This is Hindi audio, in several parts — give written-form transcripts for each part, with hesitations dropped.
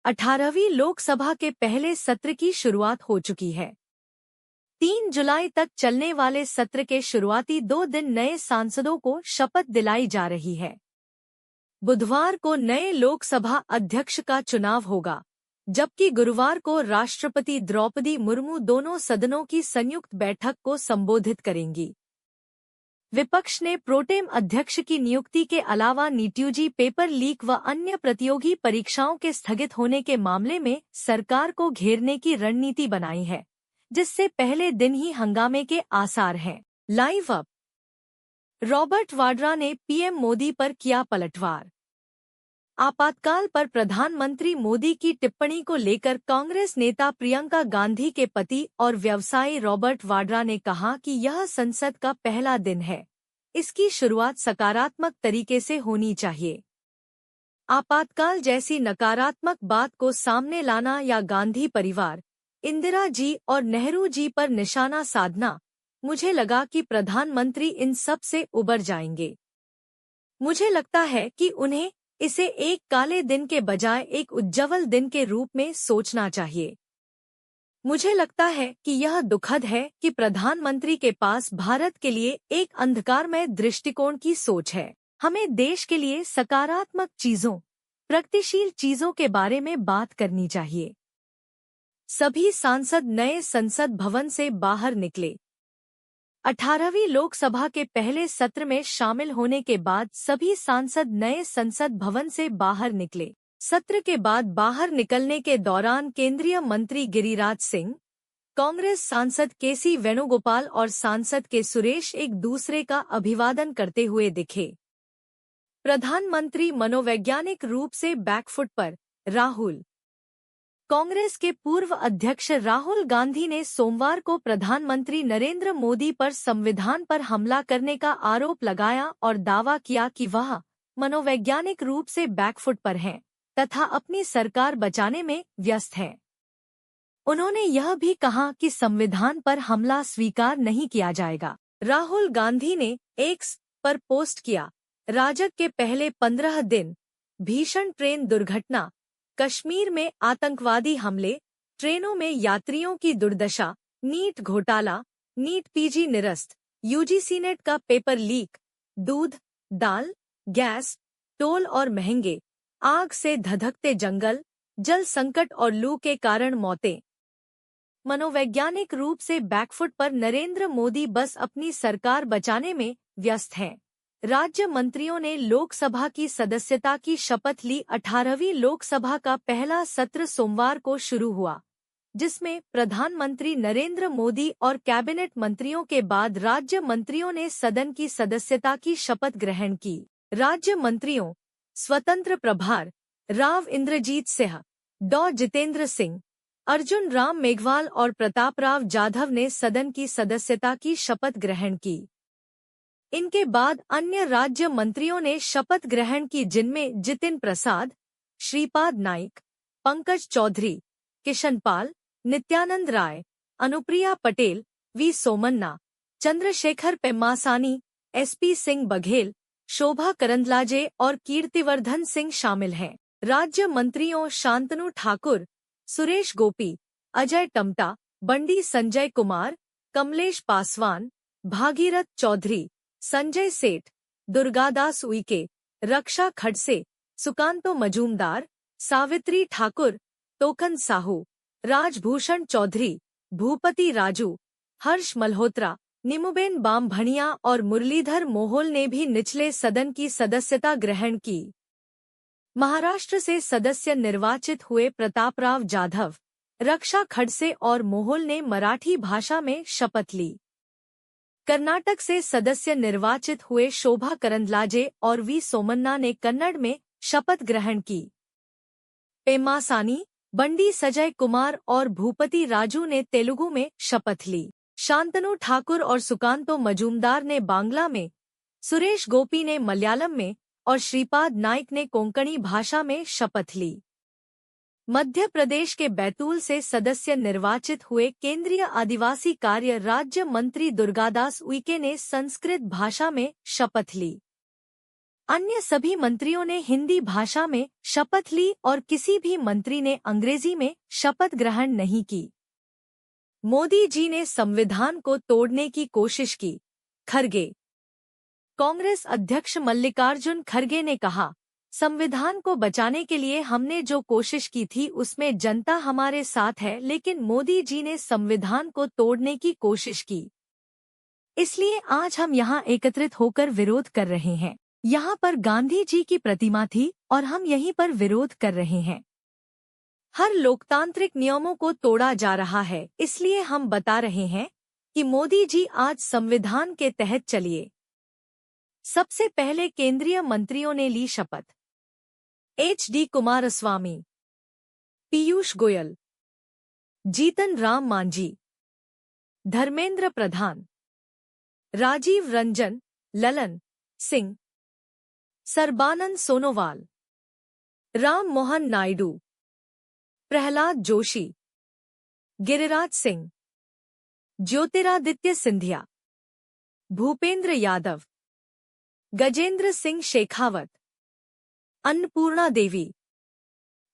18वीं लोकसभा के पहले सत्र की शुरुआत हो चुकी है। 3 जुलाई तक चलने वाले सत्र के शुरुआती 2 दिन नए सांसदों को शपथ दिलाई जा रही है। बुधवार को नए लोकसभा अध्यक्ष का चुनाव होगा, जबकि गुरुवार को राष्ट्रपति द्रौपदी मुर्मू दोनों सदनों की संयुक्त बैठक को संबोधित करेंगी। विपक्ष ने प्रोटेम अध्यक्ष की नियुक्ति के अलावा नीट पेपर लीक व अन्य प्रतियोगी परीक्षाओं के स्थगित होने के मामले में सरकार को घेरने की रणनीति बनाई है, जिससे पहले दिन ही हंगामे के आसार हैं। Live up. रॉबर्ट वाड्रा ने पीएम मोदी पर किया पलटवार। आपातकाल पर प्रधानमंत्री मोदी की टिप्पणी को लेकर कांग्रेस नेता प्रियंका गांधी के पति और व्यवसायी रॉबर्ट वाड्रा ने कहा कि यह संसद का पहला दिन है, इसकी शुरुआत सकारात्मक तरीके से होनी चाहिए। आपातकाल जैसी नकारात्मक बात को सामने लाना या गांधी परिवार, इंदिरा जी और नेहरू जी पर निशाना साधना, मुझे लगा कि प्रधानमंत्री इन सब से उबर जाएंगे। मुझे लगता है कि उन्हें इसे एक काले दिन के बजाय एक उज्ज्वल दिन के रूप में सोचना चाहिए। मुझे लगता है कि यह दुखद है कि प्रधानमंत्री के पास भारत के लिए एक अंधकारमय दृष्टिकोण की सोच है। हमें देश के लिए सकारात्मक चीजों, प्रगतिशील चीजों के बारे में बात करनी चाहिए। सभी सांसद नए संसद भवन से बाहर निकले। 18वीं लोकसभा के पहले सत्र में शामिल होने के बाद सभी सांसद नए संसद भवन से बाहर निकले। सत्र के बाद बाहर निकलने के दौरान केंद्रीय मंत्री गिरिराज सिंह, कांग्रेस सांसद केसी वेणुगोपाल और सांसद के सुरेश एक दूसरे का अभिवादन करते हुए दिखे। प्रधानमंत्री मनोवैज्ञानिक रूप से बैकफुट पर। राहुल। कांग्रेस के पूर्व अध्यक्ष राहुल गांधी ने सोमवार को प्रधानमंत्री नरेंद्र मोदी पर संविधान पर हमला करने का आरोप लगाया और दावा किया कि वह मनोवैज्ञानिक रूप से बैकफुट पर हैं तथा अपनी सरकार बचाने में व्यस्त हैं। उन्होंने यह भी कहा कि संविधान पर हमला स्वीकार नहीं किया जाएगा। राहुल गांधी ने एक्स पर पोस्ट किया, राजग के पहले 15 दिन, भीषण ट्रेन दुर्घटना, कश्मीर में आतंकवादी हमले, ट्रेनों में यात्रियों की दुर्दशा, नीट घोटाला, नीट पीजी निरस्त, यूजीसी नेट का पेपर लीक, दूध, दाल, गैस, टोल और महंगे, आग से धधकते जंगल, जल संकट और लू के कारण मौतें। मनोवैज्ञानिक रूप से बैकफुट पर नरेंद्र मोदी बस अपनी सरकार बचाने में व्यस्त हैं। राज्य मंत्रियों ने लोकसभा की सदस्यता की शपथ ली। 18वीं लोकसभा का पहला सत्र सोमवार को शुरू हुआ, जिसमें प्रधानमंत्री नरेंद्र मोदी और कैबिनेट मंत्रियों के बाद राज्य मंत्रियों ने सदन की सदस्यता की शपथ ग्रहण की। राज्य मंत्रियों स्वतंत्र प्रभार राव इंद्रजीत सिंह, डॉ जितेंद्र सिंह, अर्जुन राम मेघवाल और प्रतापराव जाधव ने सदन की सदस्यता की शपथ ग्रहण की। इनके बाद अन्य राज्य मंत्रियों ने शपथ ग्रहण की, जिनमें जितिन प्रसाद, श्रीपाद नाइक, पंकज चौधरी, किशन पाल, नित्यानंद राय, अनुप्रिया पटेल, वी सोमन्ना, चंद्रशेखर पेम्मासानी, एसपी सिंह बघेल, शोभा करंदलाजे और कीर्तिवर्धन सिंह शामिल हैं। राज्य मंत्रियों शांतनु ठाकुर, सुरेश गोपी, अजय टम्टा, बंडी संजय कुमार, कमलेश पासवान, भागीरथ चौधरी, संजय सेठ, दुर्गादास उइके, रक्षा खड़से, सुकांतो मजूमदार, सावित्री ठाकुर, तोकन साहू, राजभूषण चौधरी, भूपति राजू, हर्ष मल्होत्रा, निमुबेन बामभणिया और मुरलीधर मोहोल ने भी निचले सदन की सदस्यता ग्रहण की। महाराष्ट्र से सदस्य निर्वाचित हुए प्रतापराव जाधव, रक्षा खड़से और मोहोल ने मराठी भाषा में शपथ ली। कर्नाटक से सदस्य निर्वाचित हुए शोभा करंदलाजे और वी सोमन्ना ने कन्नड़ में शपथ ग्रहण की। पेम्मासानी, बंडी संजय कुमार और भूपति राजू ने तेलुगु में शपथ ली। शांतनु ठाकुर और सुकांतो मजूमदार ने बांग्ला में, सुरेश गोपी ने मलयालम में और श्रीपाद नाइक ने कोंकणी भाषा में शपथ ली। मध्य प्रदेश के बैतूल से सदस्य निर्वाचित हुए केंद्रीय आदिवासी कार्य राज्य मंत्री दुर्गादास उइके ने संस्कृत भाषा में शपथ ली। अन्य सभी मंत्रियों ने हिंदी भाषा में शपथ ली और किसी भी मंत्री ने अंग्रेजी में शपथ ग्रहण नहीं की। मोदी जी ने संविधान को तोड़ने की कोशिश की, खरगे। कांग्रेस अध्यक्ष मल्लिकार्जुन खरगे ने कहा, संविधान को बचाने के लिए हमने जो कोशिश की थी उसमें जनता हमारे साथ है, लेकिन मोदी जी ने संविधान को तोड़ने की कोशिश की। इसलिए आज हम यहाँ एकत्रित होकर विरोध कर रहे हैं। यहाँ पर गांधी जी की प्रतिमा थी और हम यहीं पर विरोध कर रहे हैं। हर लोकतांत्रिक नियमों को तोड़ा जा रहा है, इसलिए हम बता रहे हैं कि मोदी जी आज संविधान के तहत चलिए। सबसे पहले केंद्रीय मंत्रियों ने ली शपथ। HD Kumaraswamy, Piyush Goyal, Jitan Ram Manjhi, Dharmendra Pradhan, Rajiv Ranjan, Lalan Singh, Sarbananda Sonowal, Ram Mohan Naidu, Pralhad Joshi, Giriraj Singh, Jyotiraditya Scindia, Bhupender Yadav, Gajendra Singh Shekhawat, Annapurna Devi,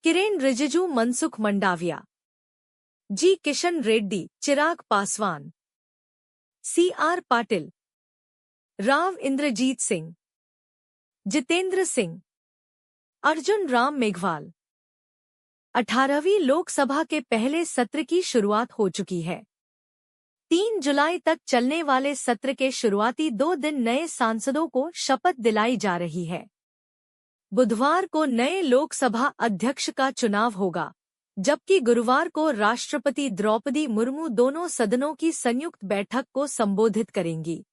Kiren Rijiju, Mansukh Mandaviya, G Kishan Reddy, Chirag Paswan, CR Patil, Rao Inderjit Singh, Jitendra Singh, Arjun Ram Meghwal. 18वीं Lok Sabha के पहले सत्र की शुरुआत हो चुकी है। 3 जुलाई तक चलने वाले सत्र के शुरुआती 2 दिन नए सांसदों को शपथ दिलाई जा रही है। बुधवार को नए लोकसभा अध्यक्ष का चुनाव होगा, जबकि गुरुवार को राष्ट्रपति द्रौपदी मुर्मू दोनों सदनों की संयुक्त बैठक को संबोधित करेंगी।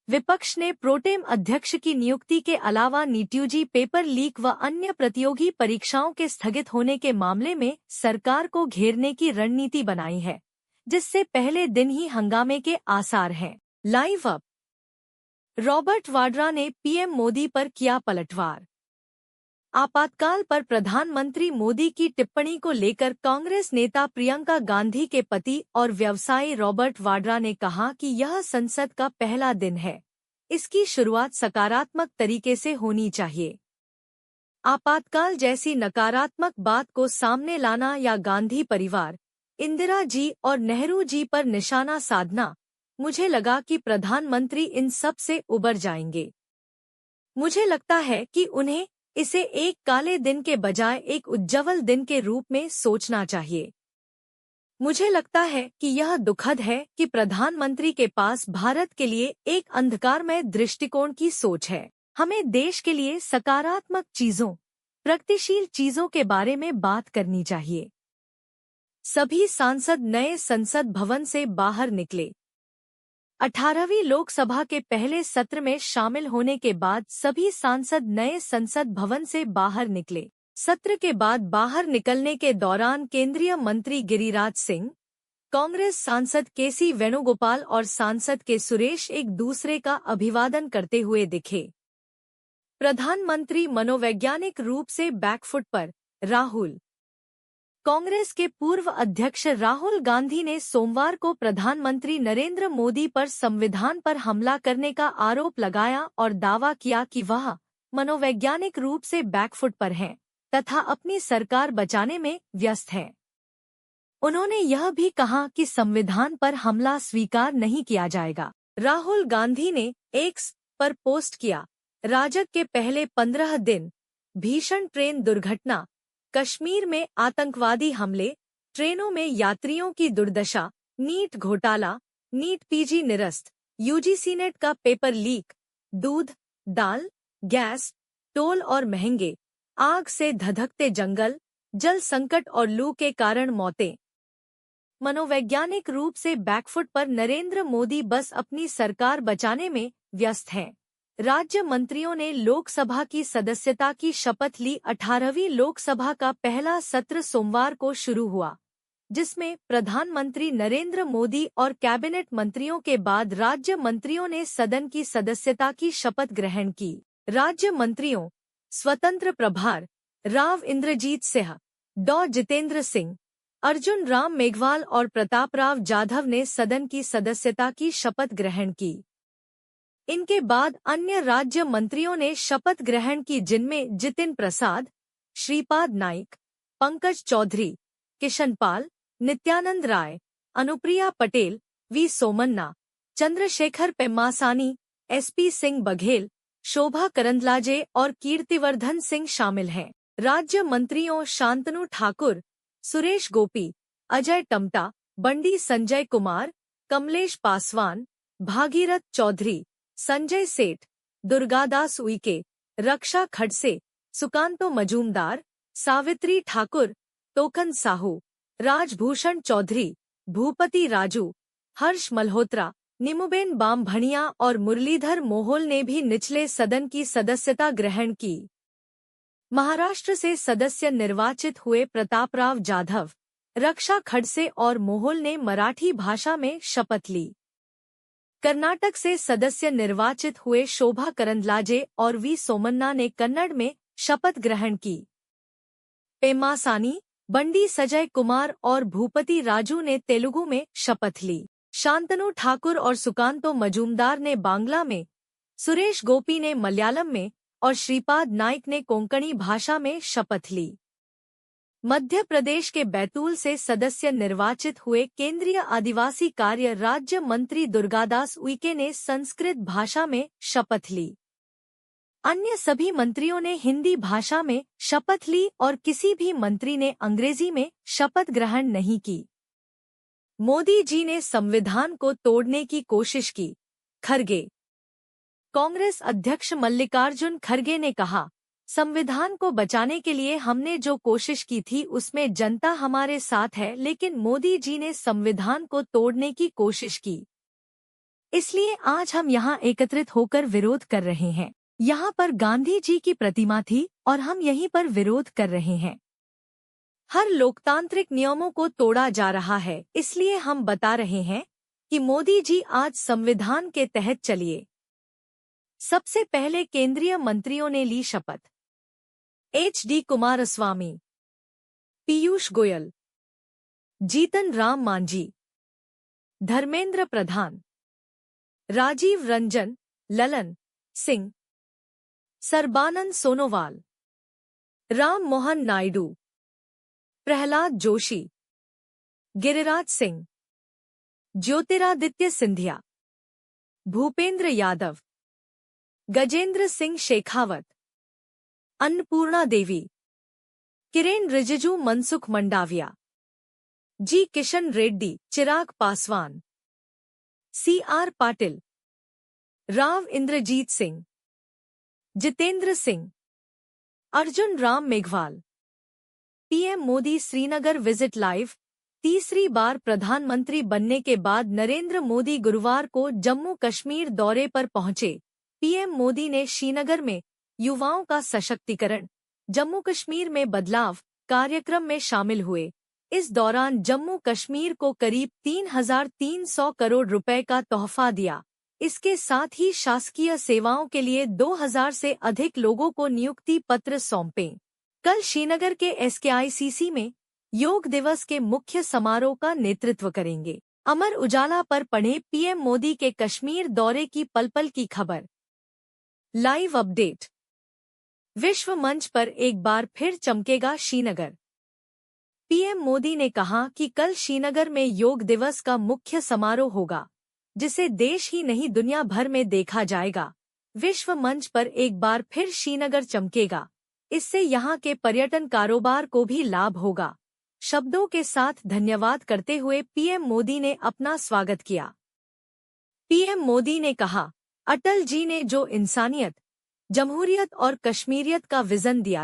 विपक्ष ने प्रोटेम अध्यक्ष की नियुक्ति के अलावा नीट्यूजी पेपर लीक व अन्य प्रतियोगी परीक्षाओं के स्थगित होने के मामले में सरकार को घेरने की रणनीति बनाई है, जिससे पहले दिन ही हंगामे के आसार हैं। Live up. रॉबर्ट वाड्रा ने पीएम मोदी पर किया पलटवार। आपातकाल पर प्रधानमंत्री मोदी की टिप्पणी को लेकर कांग्रेस नेता प्रियंका गांधी के पति और व्यवसायी रॉबर्ट वाड्रा ने कहा कि यह संसद का पहला दिन है, इसकी शुरुआत सकारात्मक तरीके से होनी चाहिए। आपातकाल जैसी नकारात्मक बात को सामने लाना या गांधी परिवार, इंदिरा जी और नेहरू जी पर निशाना साधना, मुझे लगा कि प्रधानमंत्री इन सब से उबर जाएंगे। मुझे लगता है कि उन्हें इसे एक काले दिन के बजाय एक उज्ज्वल दिन के रूप में सोचना चाहिए। मुझे लगता है कि यह दुखद है कि प्रधानमंत्री के पास भारत के लिए एक अंधकारमय दृष्टिकोण की सोच है। हमें देश के लिए सकारात्मक चीजों, प्रगतिशील चीजों के बारे में बात करनी चाहिए। सभी सांसद नए संसद भवन से बाहर निकले। 18वीं लोकसभा के पहले सत्र में शामिल होने के बाद सभी सांसद नए संसद भवन से बाहर निकले। सत्र के बाद बाहर निकलने के दौरान केंद्रीय मंत्री गिरिराज सिंह, कांग्रेस सांसद KC वेणुगोपाल और सांसद के सुरेश एक दूसरे का अभिवादन करते हुए दिखे। प्रधानमंत्री मनोवैज्ञानिक रूप से बैकफुट पर। राहुल। कांग्रेस के पूर्व अध्यक्ष राहुल गांधी ने सोमवार को प्रधानमंत्री नरेंद्र मोदी पर संविधान पर हमला करने का आरोप लगाया और दावा किया कि वह मनोवैज्ञानिक रूप से बैकफुट पर हैं तथा अपनी सरकार बचाने में व्यस्त हैं। उन्होंने यह भी कहा कि संविधान पर हमला स्वीकार नहीं किया जाएगा। राहुल गांधी ने एक्स पर पोस्ट किया, राजग के पहले 15 दिन, भीषण ट्रेन दुर्घटना, कश्मीर में आतंकवादी हमले, ट्रेनों में यात्रियों की दुर्दशा, नीट घोटाला, नीट PG निरस्त, UGC नेट का पेपर लीक, दूध, दाल, गैस, टोल और महंगे, आग से धधकते जंगल, जल संकट और लू के कारण मौतें। मनोवैज्ञानिक रूप से बैकफुट पर नरेंद्र मोदी बस अपनी सरकार बचाने में व्यस्त हैं। राज्य मंत्रियों ने लोकसभा की सदस्यता की शपथ ली। 18वीं लोकसभा का पहला सत्र सोमवार को शुरू हुआ, जिसमें प्रधानमंत्री नरेंद्र मोदी और कैबिनेट मंत्रियों के बाद राज्य मंत्रियों ने सदन की सदस्यता की शपथ ग्रहण की। राज्य मंत्रियों स्वतंत्र प्रभार राव इंद्रजीत सिंह, डॉ जितेंद्र सिंह, अर्जुन राम मेघवाल और प्रतापराव जाधव ने सदन की सदस्यता की शपथ ग्रहण की। इनके बाद अन्य राज्य मंत्रियों ने शपथ ग्रहण की, जिनमें जितिन प्रसाद, श्रीपाद नाइक, पंकज चौधरी, किशन पाल, नित्यानंद राय, अनुप्रिया पटेल, वी सोमन्ना, चंद्रशेखर पेम्मासानी, एसपी सिंह बघेल, शोभा करंदलाजे और कीर्तिवर्धन सिंह शामिल हैं। राज्य मंत्रियों शांतनु ठाकुर, सुरेश गोपी, अजय टम्टा, बंडी संजय कुमार, कमलेश पासवान, भागीरथ चौधरी, संजय सेठ, दुर्गादास उइके, रक्षा खड़से, सुकांतो मजूमदार, सावित्री ठाकुर, तोकन साहू, राजभूषण चौधरी, भूपति राजू, हर्ष मल्होत्रा, निमुबेन बामभणिया और मुरलीधर मोहोल ने भी निचले सदन की सदस्यता ग्रहण की। महाराष्ट्र से सदस्य निर्वाचित हुए प्रतापराव जाधव, रक्षा खड़से और मोहोल ने मराठी भाषा में शपथ ली। कर्नाटक से सदस्य निर्वाचित हुए शोभा करंदलाजे और वी सोमन्ना ने कन्नड़ में शपथ ग्रहण की। पेम्मासानी, बंडी संजय कुमार और भूपति राजू ने तेलुगु में शपथ ली। शांतनु ठाकुर और सुकांतो मजूमदार ने बांग्ला में, सुरेश गोपी ने मलयालम में और श्रीपाद नाइक ने कोंकणी भाषा में शपथ ली। मध्य प्रदेश के बैतूल से सदस्य निर्वाचित हुए केंद्रीय आदिवासी कार्य राज्य मंत्री दुर्गादास उइके ने संस्कृत भाषा में शपथ ली। अन्य सभी मंत्रियों ने हिंदी भाषा में शपथ ली और किसी भी मंत्री ने अंग्रेजी में शपथ ग्रहण नहीं की। मोदी जी ने संविधान को तोड़ने की कोशिश की, खरगे। कांग्रेस अध्यक्ष मल्लिकार्जुन खरगे ने कहा, संविधान को बचाने के लिए हमने जो कोशिश की थी उसमें जनता हमारे साथ है, लेकिन मोदी जी ने संविधान को तोड़ने की कोशिश की। इसलिए आज हम यहाँ एकत्रित होकर विरोध कर रहे हैं। यहाँ पर गांधी जी की प्रतिमा थी और हम यहीं पर विरोध कर रहे हैं। हर लोकतांत्रिक नियमों को तोड़ा जा रहा है, इसलिए हम बता रहे हैं कि मोदी जी आज संविधान के तहत चलिए। सबसे पहले केंद्रीय मंत्रियों ने ली शपथ। HD Kumaraswamy, Piyush Goyal, Jitan Ram Manjhi, Dharmendra Pradhan, Rajiv Ranjan, Lalan Singh, Sarbananda Sonowal, Ram Mohan Naidu, Pralhad Joshi, Giriraj Singh, Jyotiraditya Scindia, Bhupender Yadav, Gajendra Singh Shekhawat, Annapurna Devi, Kiren Rijiju, Mansukh Mandaviya, G Kishan Reddy, Chirag Paswan, CR Patil, Rao Inderjit Singh, Jitendra Singh, Arjun Ram Meghwal. PM Modi Srinagar visit live. तीसरी बार प्रधानमंत्री बनने के बाद नरेंद्र मोदी गुरुवार को जम्मू कश्मीर दौरे पर पहुंचे। PM मोदी ने श्रीनगर में युवाओं का सशक्तिकरण, जम्मू कश्मीर में बदलाव कार्यक्रम में शामिल हुए। इस दौरान जम्मू कश्मीर को करीब 3,300 करोड़ रुपए का तोहफा दिया। इसके साथ ही शासकीय सेवाओं के लिए 2,000 से अधिक लोगों को नियुक्ति पत्र सौंपे। कल श्रीनगर के SKICC में योग दिवस के मुख्य समारोह का नेतृत्व करेंगे। अमर उजाला पर पढ़े PM मोदी के कश्मीर दौरे की पल पल की खबर। Live update. विश्व मंच पर एक बार फिर चमकेगा श्रीनगर। PM मोदी ने कहा कि कल श्रीनगर में योग दिवस का मुख्य समारोह होगा, जिसे देश ही नहीं दुनिया भर में देखा जाएगा। विश्व मंच पर एक बार फिर श्रीनगर चमकेगा। इससे यहाँ के पर्यटन कारोबार को भी लाभ होगा। शब्दों के साथ धन्यवाद करते हुए PM मोदी ने अपना स्वागत किया। PM मोदी ने कहा, अटल जी ने जो इंसानियत, जमहूरियत और कश्मीरियत का विजन दिया